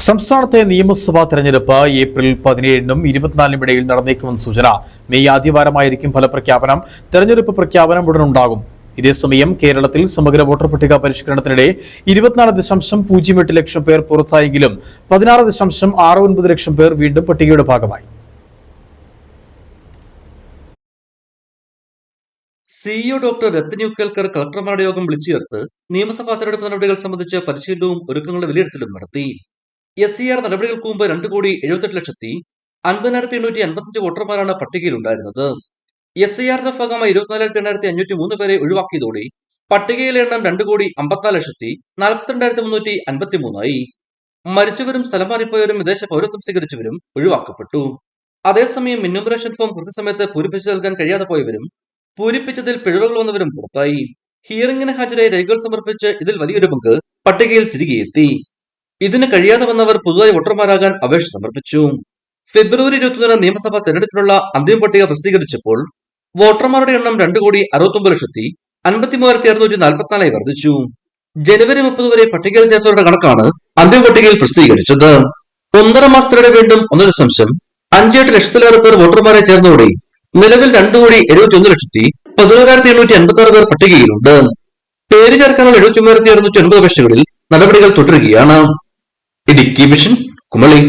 സംസ്ഥാനത്തെ നിയമസഭാ തെരഞ്ഞെടുപ്പ് ഏപ്രിൽ 17-നും 24-നും ഇടയിൽ നടന്നേക്കുമെന്ന സൂചന. മെയ് ആദ്യവാരമായിരിക്കും ഫലപ്രഖ്യാപനം. തെരഞ്ഞെടുപ്പ് പ്രഖ്യാപനം ഉടനുണ്ടാകും. ഇതേസമയം കേരളത്തിൽ സമഗ്ര വോട്ടർ പട്ടിക പരിഷ്കരണത്തിനിടെ 24.08 ലക്ഷം പേർ പുറത്തായെങ്കിലും 16.69 ലക്ഷം പേർ വീണ്ടും പട്ടികയുടെ ഭാഗമായി. സിഇഒ ഡോക്ടർ രത്തന്യു കേൽക്കർ കളക്ടർമാരുടെ യോഗം വിളിച്ചു ചേർത്ത് നിയമസഭാ തെരഞ്ഞെടുപ്പ് നടപടികൾ സംബന്ധിച്ച് പരിശീലനവും ഒരുക്കങ്ങളുടെ വിലയിരുത്തലും നടത്തി. SCR നടപടികൾക്ക് മുമ്പ് 2,78,50,855 വോട്ടർമാരാണ് പട്ടികയിലുണ്ടായിരുന്നത്. SIR-ന്റെ ഭാഗമായി 24,853 പേരെ ഒഴിവാക്കിയതോടെ പട്ടികയിലെ എണ്ണം 2,54,42,353 ആയി. മരിച്ചവരും സ്ഥലം മാറിപ്പോയവരും വിദേശ പൗരത്വം സ്വീകരിച്ചവരും ഒഴിവാക്കപ്പെട്ടു. അതേസമയം എന്യൂമറേഷൻ ഫോം കൃത്യസമയത്ത് പൂരിപ്പിച്ചു നൽകാൻ കഴിയാതെ പോയവരും പൂരിപ്പിച്ചതിൽ പിഴവുകൾ വന്നവരും പുറത്തായി. ഹിയറിംഗിന് ഹാജരായി രേഖകൾ സമർപ്പിച്ച് ഇതിൽ വലിയൊരു പങ്ക് പട്ടികയിൽ തിരികെ എത്തി. ഇതിന് കഴിയാതെ വന്നവർ പുതുതായി വോട്ടർമാരാകാൻ അപേക്ഷ സമർപ്പിച്ചു. ഫെബ്രുവരി 21 നിയമസഭാ തെരഞ്ഞെടുപ്പിനുള്ള അന്തിമ പട്ടിക പ്രസിദ്ധീകരിച്ചപ്പോൾ വോട്ടർമാരുടെ എണ്ണം 2,69,53,644 വർദ്ധിച്ചു. ജനുവരി 30 വരെ പട്ടികയിൽ ചേർത്തവരുടെ കണക്കാണ് അന്തിമ പട്ടികയിൽ പ്രസിദ്ധീകരിച്ചത്. 1.5 മാസത്തിനിടെ വീണ്ടും 1.58 ലക്ഷത്തിലേറെ പേർ വോട്ടർമാരെ ചേർന്നതോടെ നിലവിൽ 2,71,11,856 പേർ പട്ടികയിലുണ്ട്. പേര് ചേർക്കാനുള്ള 73,609 അപേക്ഷകളിൽ നടപടികൾ തുടരുകയാണ്. ഇടുക്കി വിഷൻ, കുമളി.